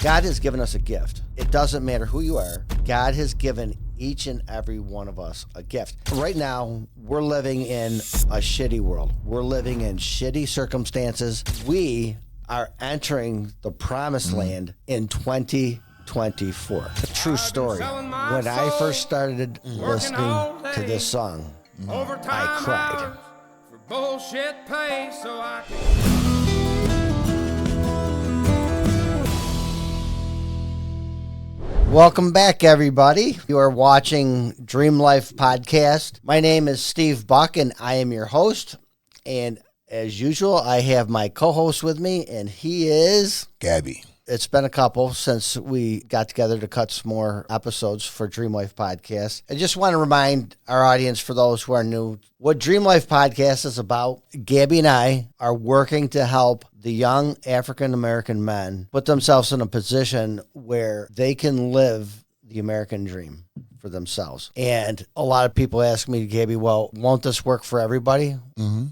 God has given us a gift. It doesn't matter who you are. God has given each and every one of us a gift. Right now, we're living in a shitty world. We're living in shitty circumstances. We are entering the promised land in 2024. A true story. When I first started listening to this song, I cried. For bullshit pay, so I can... Welcome back, everybody. You are watching Dream Life Podcast. My name is Steve Buck, and I am your host. And as usual, I have my co-host with me, and he is... Gabie. It's been a couple since we got together to cut some more episodes for Dream Life Podcast. I just want to remind our audience, for those who are new, what Dream Life Podcast is about. Gabie and I are working to help the young African-American men put themselves in a position where they can live the American dream for themselves. And a lot of people ask me, Gabie, well, won't this work for everybody? Mm-hmm.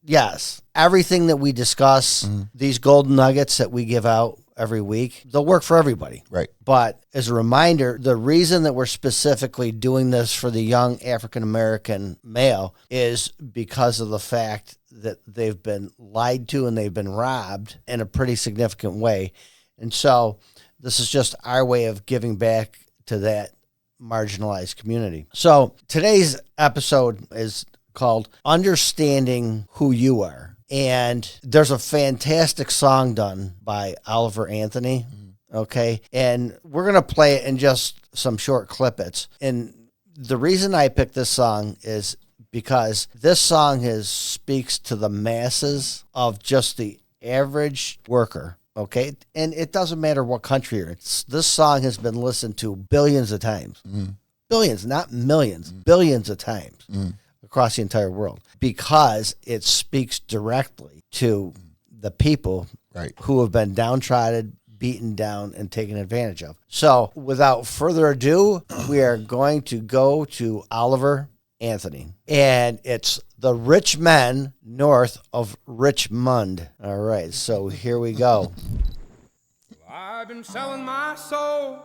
Yes. Everything that we discuss, these golden nuggets that we give out every week, they'll work for everybody. Right. But as a reminder, the reason that we're specifically doing this for the young African-American male is because of the fact that they've been lied to and they've been robbed in a pretty significant way. And so this is just our way of giving back to that marginalized community. So today's episode is called Understanding Who You Are. And there's a fantastic song done by Oliver Anthony. Okay. And we're going to play it in just some short clippets. And the reason I picked this song is because this song speaks to the masses of just the average worker. Okay. And it doesn't matter what country you're in. This song has been listened to billions of times. Billions, not millions, billions of times. Across the entire world, because it speaks directly to the people who have been downtrodden, beaten down, and taken advantage of. So without further ado, we are going to go to Oliver Anthony, and it's The Rich Men North of Richmond. All right, so here we go. I've been selling my soul,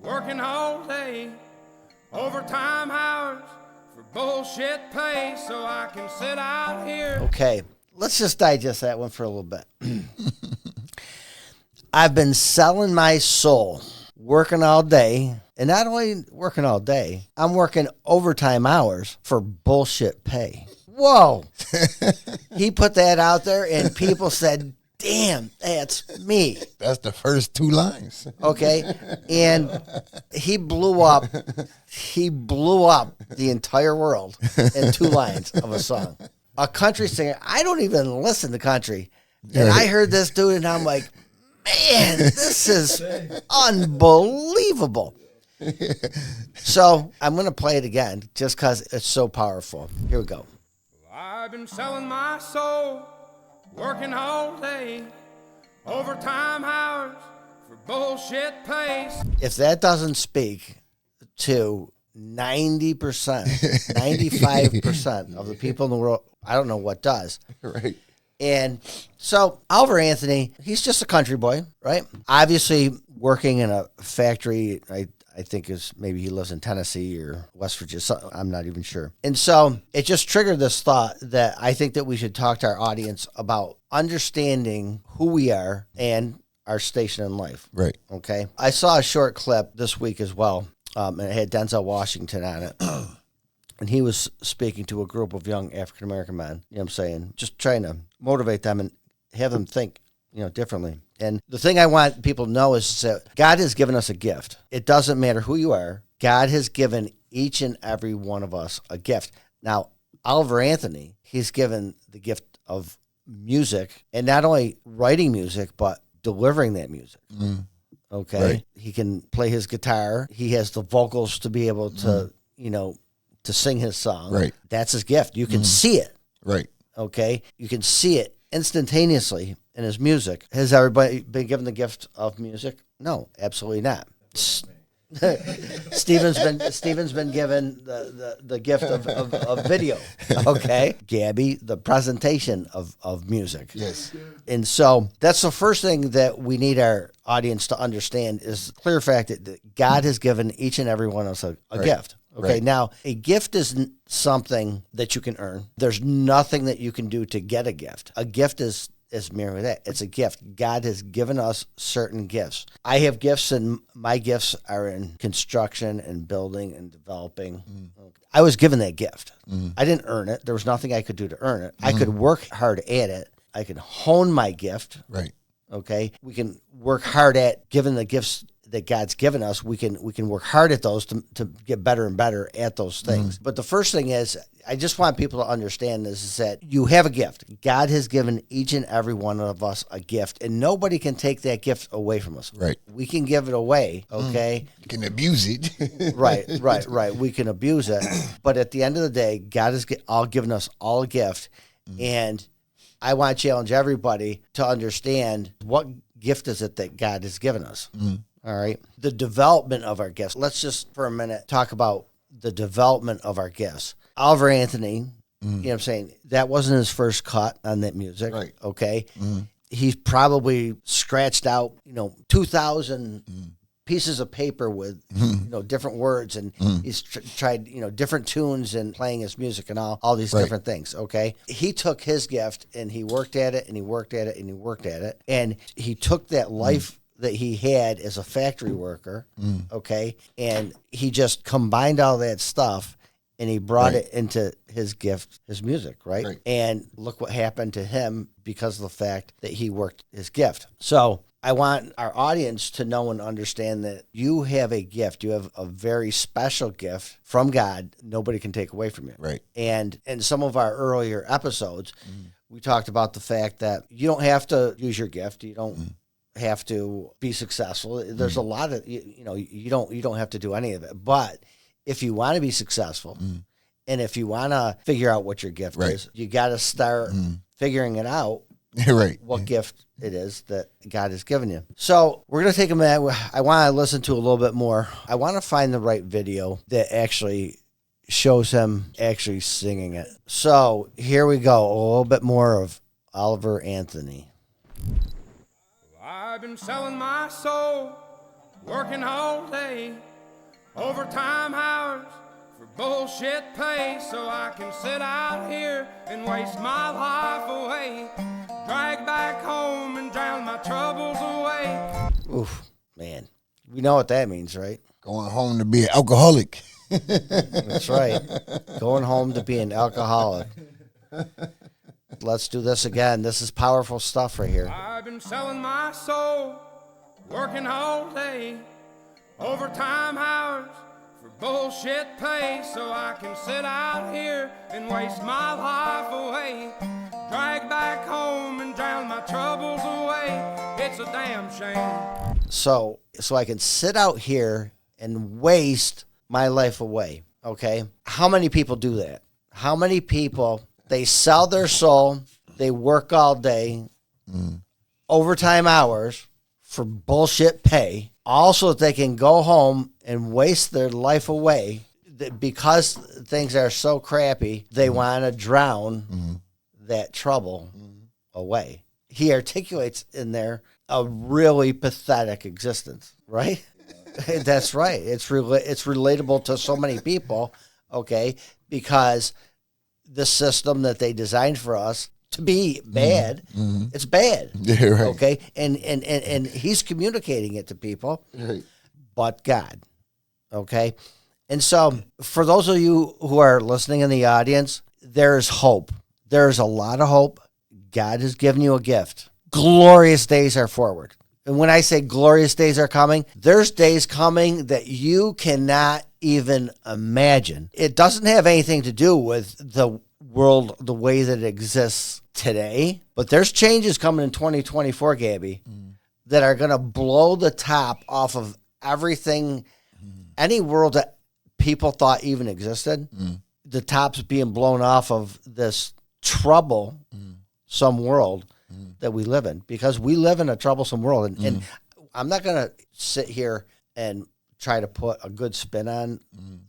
working all day, overtime hours, for bullshit pay, so I can sit out here. Okay, let's just digest that one for a little bit. I've been selling my soul, working all day, and not only working all day, I'm working overtime hours for bullshit pay. Whoa. He put that out there, and people said, damn, that's me. That's the first two lines. Okay. And he blew up the entire world in 2 lines of a song. A country singer. I don't even listen to country. And I heard this dude and I'm like, man, this is unbelievable. So I'm going to play it again just because it's so powerful. Here we go. I've been selling my soul, working all day, overtime hours, for bullshit pays. If that doesn't speak to 90%, 95% of the people in the world, I don't know what does. Right. And so Oliver Anthony, he's just a country boy, right? Obviously working in a factory, I think maybe he lives in Tennessee or West Virginia. I'm not even sure. And so it just triggered this thought that I think that we should talk to our audience about understanding who we are and our station in life. Right. Okay. I saw a short clip this week as well, and it had Denzel Washington on it. And he was speaking to a group of young African-American men, you know what I'm saying, just trying to motivate them and have them think, differently. And the thing I want people to know is that God has given us a gift. It doesn't matter who you are. God has given each and every one of us a gift. Now, Oliver Anthony, he's given the gift of music, and not only writing music, but delivering that music. Okay. Right. He can play his guitar. He has the vocals to be able to, to sing his song. Right. That's his gift. You can see it. Right. Okay. You can see it instantaneously in his music. Has everybody been given the gift of music? No, absolutely not. Steven's been given the gift of video. Okay, Gabie, the presentation of music. Yes. And so that's the first thing that we need our audience to understand is the clear fact that God has given each and every one of us a gift. Okay, Right. Now a gift isn't something that you can earn. There's nothing that you can do to get a gift. A gift is merely that. It's a gift. God has given us certain gifts. I have gifts, and my gifts are in construction and building and developing. I was given that gift. I didn't earn it. There was nothing I could do to earn it. I could work hard at it. I could hone my gift. Right. Okay, we can work hard at given the gifts that God's given us. We can work hard at those to get better and better at those things. But the first thing is, I just want people to understand this is that you have a gift. God has given each and every one of us a gift, and nobody can take that gift away from us. Right. We can give it away. Okay. You can abuse it. Right. We can abuse it, but at the end of the day, God has all given us all a gift, and I want to challenge everybody to understand what gift is it that God has given us. All right. The development of our gifts. Let's just for a minute talk about the development of our gifts. Oliver Anthony, you know what I'm saying? That wasn't his first cut on that music. Right. Okay. He's probably scratched out, 2,000 pieces of paper with, different words, and he's tried, different tunes and playing his music and all these different things. Okay. He took his gift and he worked at it and he worked at it and he worked at it. And he took that life that he had as a factory worker. Okay. And he just combined all that stuff and he brought it into his gift, his music, right? And look what happened to him because of the fact that he worked his gift. So I want our audience to know and understand that you have a gift. You have a very special gift from God. Nobody can take away from you. Right. And in some of our earlier episodes, we talked about the fact that you don't have to use your gift. You don't have to be successful. There's a lot of, you don't have to do any of it. But if you want to be successful and if you want to figure out what your gift is, you got to start figuring it out. What gift it is that God has given you. So we're going to take a minute. I want to listen to a little bit more. I want to find the right video that actually shows him actually singing it. So here we go. A little bit more of Oliver Anthony. I've been selling my soul, working all day, overtime hours for bullshit pay, so I can sit out here and waste my life away, drag back home and drown my troubles away. Oof, man. We know what that means, right? Going home to be an alcoholic. That's right. Going home to be an alcoholic. Let's do this again. This is powerful stuff right here. I've been selling my soul, working all day, overtime hours for bullshit pay, so I can sit out here and waste my life away, drag back home and drown my troubles away. It's a damn shame. So I can sit out here and waste my life away, okay? How many people do that? How many people, they sell their soul, they work all day, overtime hours for bullshit pay, also that they can go home and waste their life away because things are so crappy, they want to drown that trouble away. He articulates in there a really pathetic existence, right? That's right. It's relatable to so many people, okay, because the system that they designed for us to be bad, it's bad. Yeah, right. Okay, and he's communicating it to people, but God, okay? And so for those of you who are listening in the audience, there's hope. There's a lot of hope. God has given you a gift. Glorious days are forward. And when I say glorious days are coming, there's days coming that you cannot even imagine. It doesn't have anything to do with the world the way that it exists today, but there's changes coming in 2024, Gabie, that are going to blow the top off of everything, any world that people thought even existed. The top's being blown off of this troublesome world that we live in, because we live in a troublesome world. And I'm not going to sit here and try to put a good spin on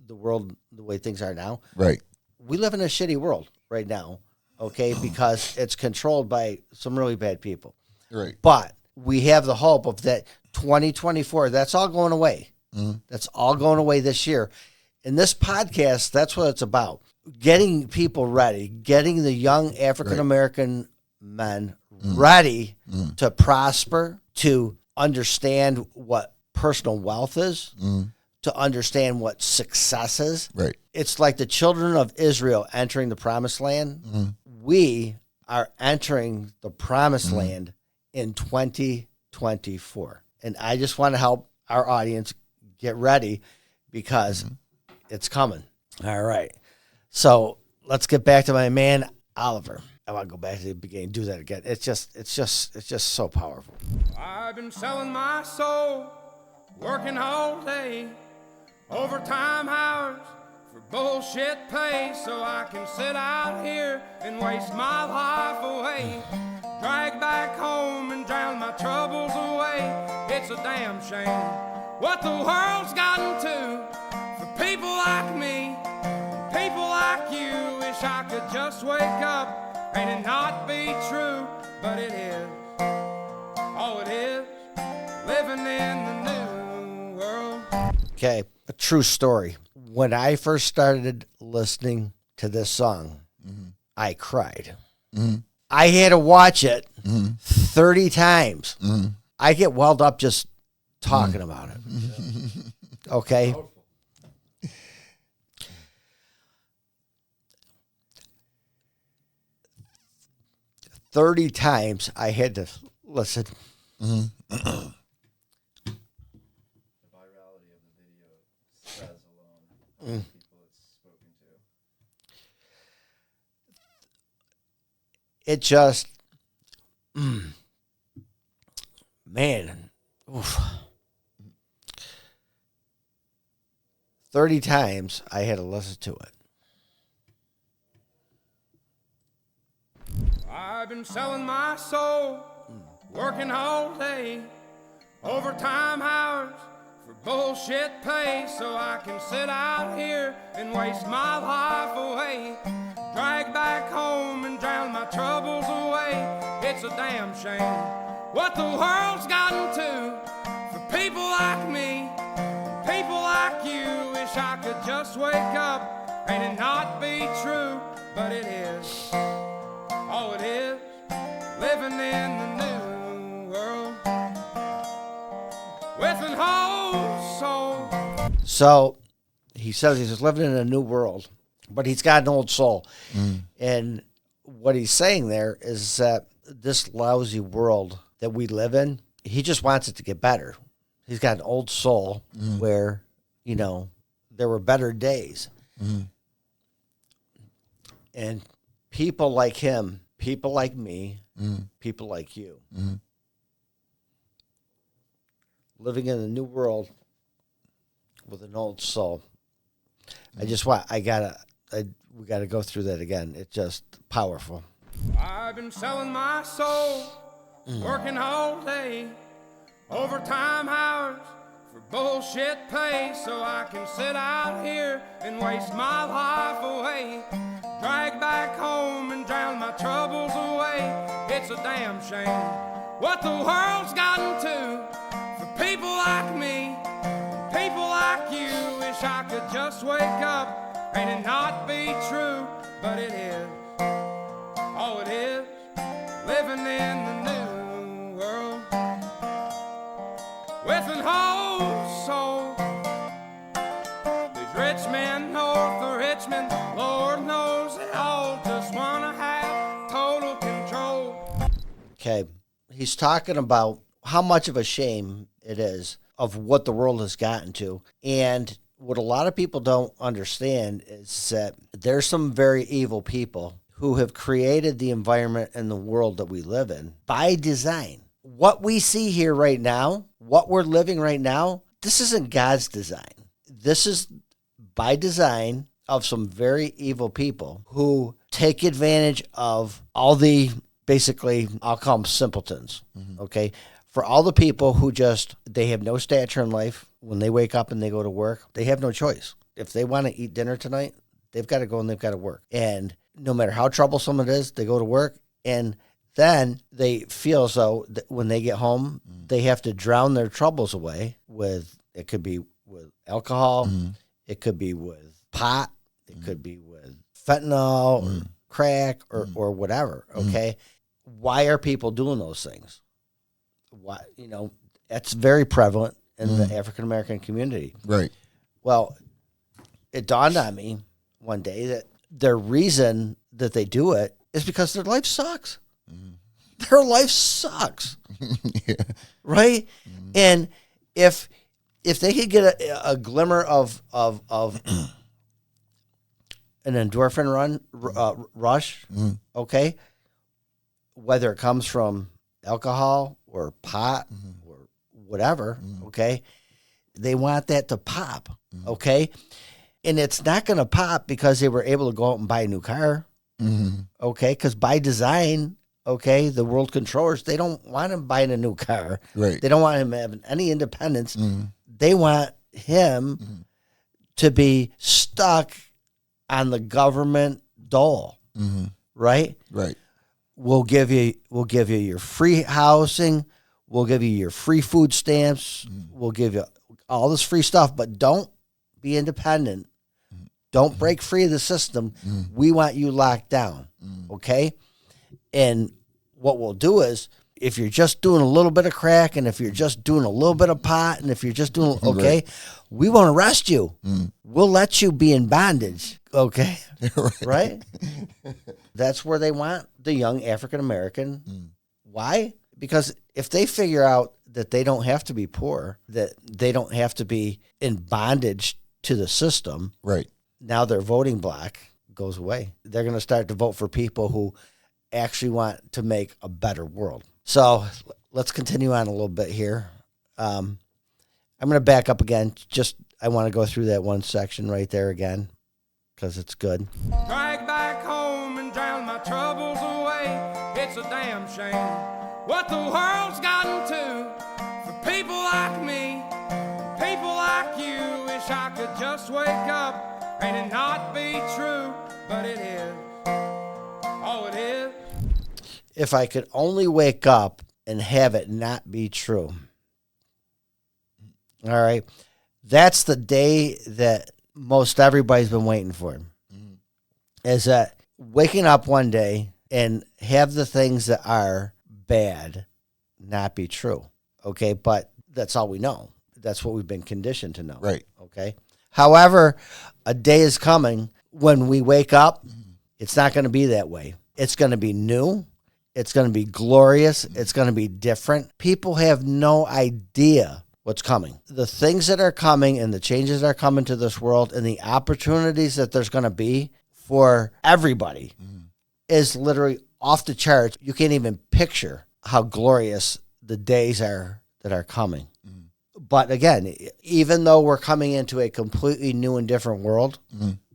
the world the way things are now. Right. We live in a shitty world right now, okay, because it's controlled by some really bad people. Right. But we have the hope of that 2024, that's all going away. That's all going away this year. And this podcast, that's what it's about. Getting people ready, getting the young African-American men ready to prosper, to understand what personal wealth is, to understand what success is. Right. It's like the children of Israel entering the promised land. We are entering the promised land in 2024. And I just want to help our audience get ready because it's coming. All right. So let's get back to my man, Oliver. I want to go back to the beginning, do that again. It's just so powerful. I've been selling my soul, working all day, overtime hours for bullshit pay, so I can sit out here and waste my life away, drag back home and drown my troubles away. It's a damn shame what the world's gotten to for people like me, people like you. Wish I could just wake up and it not be true, but it is. Oh, it is living in the new world. Okay, a true story. When I first started listening to this song, I cried. I had to watch it 30 times. I get welled up just talking about it. Okay? 30 times I had to listen. The virality of the video says alone how many people it's spoken to. It just, man, oof. 30 times I had to listen to it. I've been selling my soul, working all day, overtime hours for bullshit pay, so I can sit out here and waste my life away, drag back home and drown my troubles away. It's a damn shame what the world's gotten to for people like me, people like you. Wish I could just wake up and it not be true, but it is. Oh, it is living in the new world with an whole soul. So he says he's living in a new world, but he's got an old soul. And what he's saying there is that this lousy world that we live in, he just wants it to get better. He's got an old soul where, you know, there were better days. And people like him, people like me, people like you, living in a new world with an old soul. We gotta go through that again. It's just powerful. I've been selling my soul, working all day, overtime hours for bullshit pay, so I can sit out here and waste my life away, drag back home and drown my troubles away. It's a damn shame what the world's gotten to for people like me, people like you. Wish I could just wake up and it not be true, but it is. Oh, it is living in the new world with an whole soul. These rich men north of Richmond, Lord knows they all just want to have total control. Okay. He's talking about how much of a shame it is of what the world has gotten to. And what a lot of people don't understand is that there's some very evil people who have created the environment and the world that we live in by design. What we see here right now, what we're living right now, this isn't God's design. This is by design of some very evil people who take advantage of all the, basically, I'll call them simpletons, okay? For all the people who just, they have no stature in life when they wake up and they go to work, they have no choice. If they want to eat dinner tonight, they've got to go and they've got to work. And no matter how troublesome it is, they go to work, and then they feel as though that when they get home, they have to drown their troubles away with, it could be with alcohol, it could be with pot, it could be with fentanyl or crack or whatever, okay? Why are people doing those things? Why, that's very prevalent in the African-American community. Right. Well, it dawned on me one day that their reason that they do it is because their life sucks. Their life sucks. Yeah. Right? And if they could get a glimmer of an endorphin rush, okay, whether it comes from alcohol or pot or whatever, okay, they want that to pop, okay? And it's not going to pop because they were able to go out and buy a new car, okay? Because by design, okay, the world controllers, they don't want him buying a new car. Right. They don't want him having any independence. They want him to be stuck on the government dole, right? Right. We'll give you your free housing. We'll give you your free food stamps. We'll give you all this free stuff, but don't be independent. Don't break free of the system. We want you locked down, okay? And what we'll do is, if you're just doing a little bit of crack, and if you're just doing a little bit of pot, and if you're just doing, okay, we won't arrest you. We'll let you be in bondage, okay? Right? That's where they want the young African-American. Why? Because if they figure out that they don't have to be poor, that they don't have to be in bondage to the system, Right. now their voting block goes away. They're going to start to vote for people who actually want to make a better world. So let's continue on a little bit here. I'm going to back up again. I want to go through that one section right there again because it's good. Drag back home and drown my troubles away. It's a damn shame what the world's gotten to for people like me, people like you. Wish I could just wake up and it not be true, but it is. Oh, it is. If I could only wake up and have it not be true. All right. That's the day that most everybody's been waiting for. Is that waking up one day and have the things that are bad not be true. Okay. But that's all we know. That's what we've been conditioned to know. Right. Okay. However, a day is coming when we wake up. It's not going to be that way. It's going to be new. It's going to be glorious. It's going to be different. People have no idea what's coming. The things that are coming and the changes that are coming to this world and the opportunities that there's going to be for everybody is literally off the charts. You can't even picture how glorious the days are that are coming. But again, even though we're coming into a completely new and different world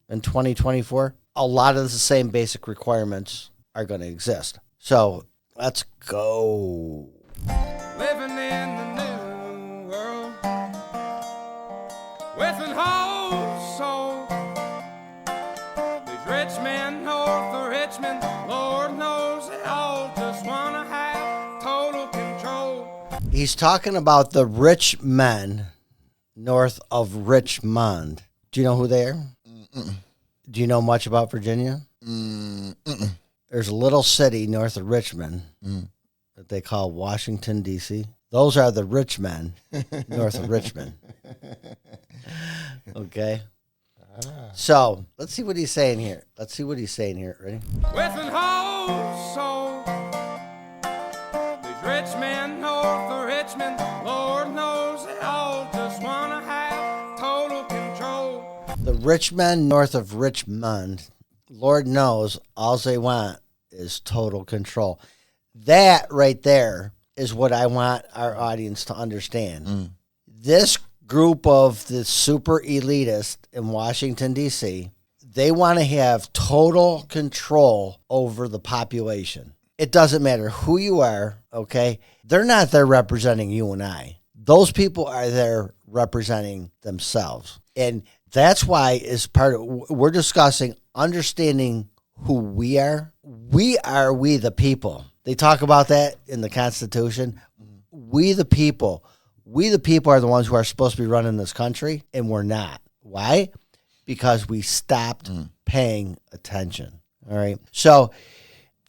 in 2024, a lot of the same basic requirements are going to exist. So let's go. Living in the new world with an whole soul. These rich men north of Richmond, Lord knows they all just want to have total control. He's talking about the rich men north of Richmond. Do you know who they are? Do you know much about Virginia? There's a little city north of Richmond that they call Washington, D.C. Those are the rich men north of Richmond. Okay? So, let's see what he's saying here. Ready? With an whole soul. These rich men north of Richmond, Lord knows they all just want to have total control. The rich men north of Richmond, Lord knows, all they want is total control. That right there is what I want our audience to understand. This group of the super elitists in Washington, D.C., they want to have total control over the population. It doesn't matter who you are, okay? They're not there representing you and I. Those people are there representing themselves. And that's why, as part of, we're discussing understanding who we are. We the people. They talk about that in the Constitution. We the people are the ones who are supposed to be running this country, and we're not. Why? Because we stopped paying attention. All right. So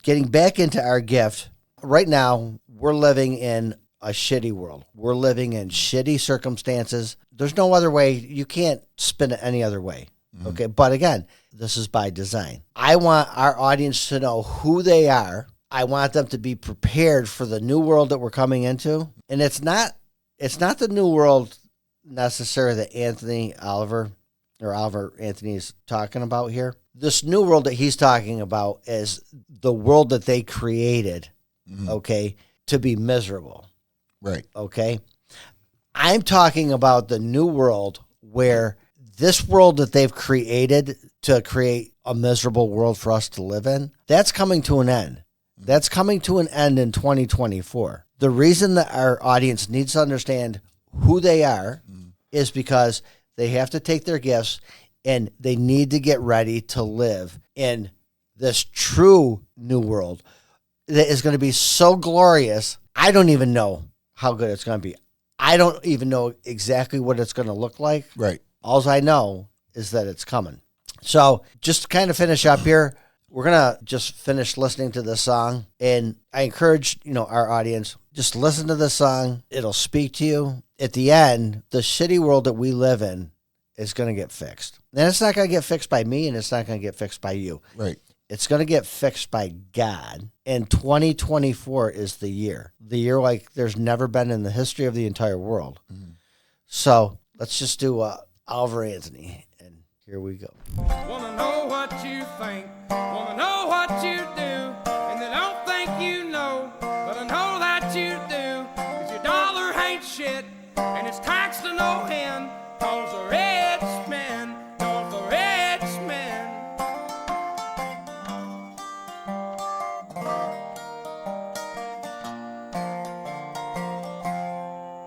getting back into our gift, right now we're living in a shitty world. We're living in shitty circumstances. There's no other way. You can't spin it any other way. Okay. But again, this is by design. I want our audience to know who they are. I want them to be prepared for the new world that we're coming into. And it's not the new world necessarily that Oliver Anthony is talking about here. This new world that he's talking about is the world that they created, okay, to be miserable. Right. Okay. I'm talking about the new world where this world that they've created to create a miserable world for us to live in, that's coming to an end. That's coming to an end in 2024. The reason that our audience needs to understand who they are is because they have to take their gifts and they need to get ready to live in this true new world that is going to be so glorious. I don't even know how good it's going to be. I don't even know exactly what it's going to look like. Right. All I know is that it's coming. So just to kind of finish up here, we're going to just finish listening to this song. And I encourage, our audience, just listen to this song. It'll speak to you. At the end, the shitty world that we live in is going to get fixed. And it's not going to get fixed by me, and it's not going to get fixed by you. Right. It's going to get fixed by God. And 2024 is the year like there's never been in the history of the entire world. So let's just do Oliver Anthony. And here we go. Wanna know what you think, wanna know what you do, and they don't think you know, but I know that you do, 'cause your dollar ain't shit, and it's taxed to no end, 'cause the rich men know the rich men.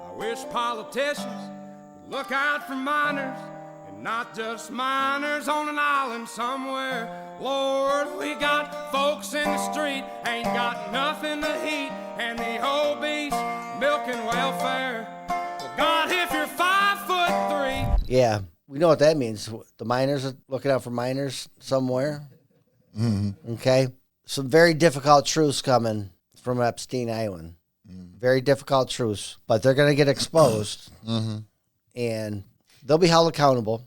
I wish politicians would look out for minors, not just minors on an island somewhere. Lord, we got folks in the street, ain't got nothing to eat, and the obese milking welfare. Well, God, if you're 5'3". Yeah, we know what that means. The miners are looking out for minors somewhere. Okay. Some very difficult truths coming from Epstein Island. Very difficult truths, but they're going to get exposed. And they'll be held accountable.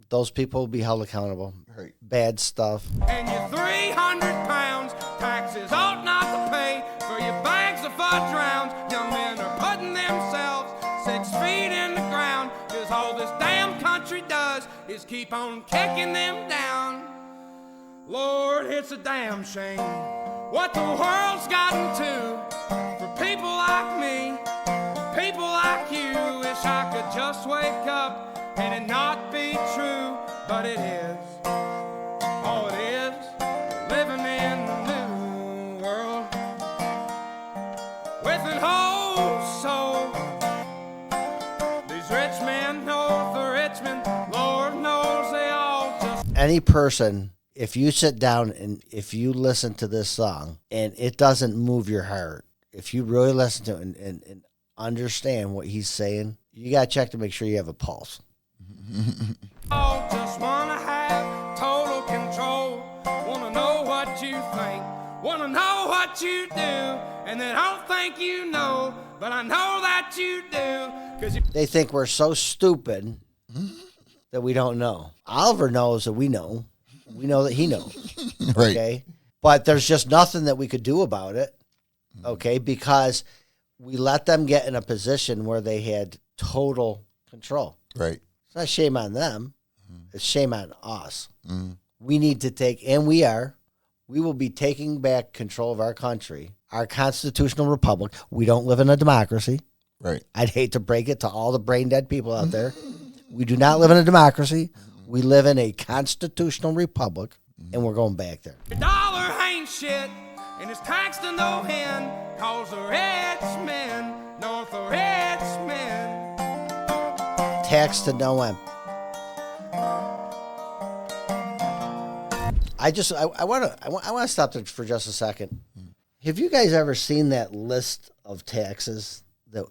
Those people will be held accountable. Right. bad stuff. And your 300 pounds, taxes ought not to pay for your bags of fudge rounds. Young men are putting themselves 6 feet in the ground, 'cause all this damn country does is keep on kicking them down. Lord, it's a damn shame what the world's gotten to for people like me, people like you. Wish I could just wake up and it not be true, but it is. Oh, it is living in the new world with an whole soul. These rich men know the rich men, Lord knows they all just. Any person, if you sit down and if you listen to this song and it doesn't move your heart, if you really listen to it and understand what he's saying, you got to check to make sure you have a pulse. I just want to have total control. Want to know what you think. Want to know what you do. And they don't think you know, but I know that you do. 'Cause They think we're so stupid that we don't know. Oliver knows that we know. We know that he knows. Right. Okay. But there's just nothing that we could do about it. Okay. Because we let them get in a position where they had total control. Right. It's not shame on them. It's shame on us. We need to take, and we will be taking back control of our country, our constitutional republic. We don't live in a democracy. Right. I'd hate to break it to all the brain dead people out there. We do not live in a democracy. We live in a constitutional republic, and we're going back there. your dollar ain't shit, and it's taxed to no end. 'Cause the rich men know the rich men. tax to no end. I want to stop there for just a second. Have you guys ever seen that list of taxes that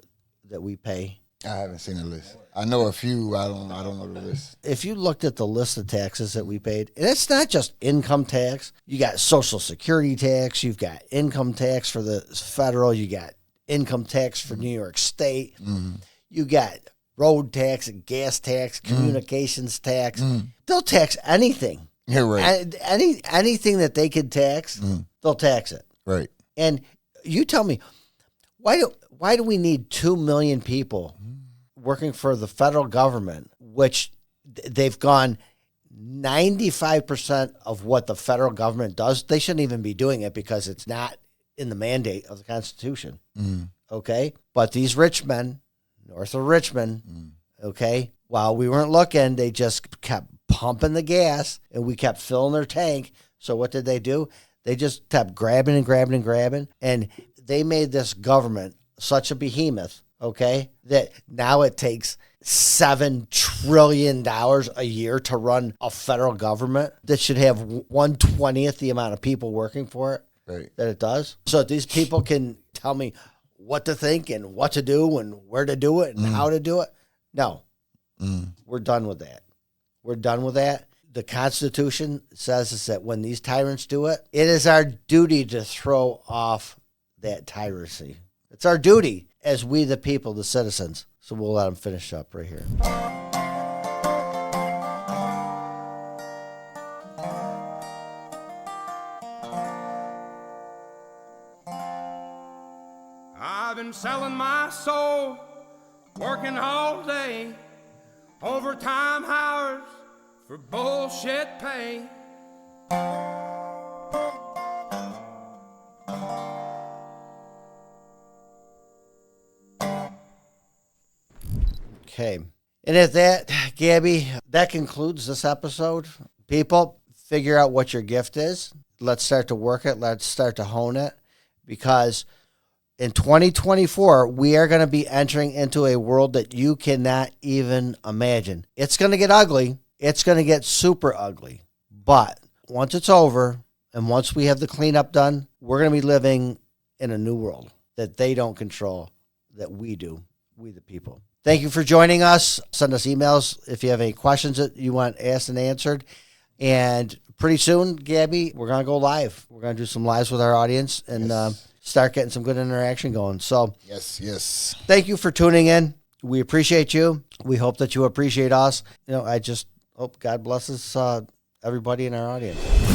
we pay? I haven't seen a list. I know a few. I don't know the list. If you looked at the list of taxes that we paid, and it's not just income tax. You got Social Security tax. You've got income tax for the federal. You got income tax for New York State. Mm-hmm. You got road tax, gas tax, communications tax. They'll tax anything. Yeah, right. Anything that they could tax, they'll tax it. Right. And you tell me, why do we need 2 million people working for the federal government, which they've gone 95% of what the federal government does? They shouldn't even be doing it because it's not in the mandate of the Constitution. Okay? But these rich men, north of Richmond, okay, while we weren't looking, they just kept pumping the gas and we kept filling their tank. So what did they do? They just kept grabbing and grabbing and grabbing. And they made this government such a behemoth, okay, that now it takes $7 trillion a year to run a federal government that should have 1/20th the amount of people working for it that it does. So these people can tell me what to think and what to do and where to do it and how to do it. No, we're done with that. We're done with that. The Constitution says is that when these tyrants do it, it is our duty to throw off that tyranny. It's our duty as we, the people, the citizens. So we'll let them finish up right here. I've been selling my soul, working all day, overtime hours for bullshit pay. Okay. And at that, Gabie, that concludes this episode. People, figure out what your gift is. Let's start to work it. Let's start to hone it. Because in 2024, we are going to be entering into a world that you cannot even imagine. It's going to get ugly. It's going to get super ugly. But once it's over and once we have the cleanup done, we're going to be living in a new world that they don't control, that we do, we the people. Thank you for joining us. Send us emails if you have any questions that you want asked and answered. And pretty soon, Gabie, we're going to go live. We're going to do some lives with our audience and start getting some good interaction going. So, yes. Thank you for tuning in. We appreciate you. We hope that you appreciate us. I just hope God blesses everybody in our audience.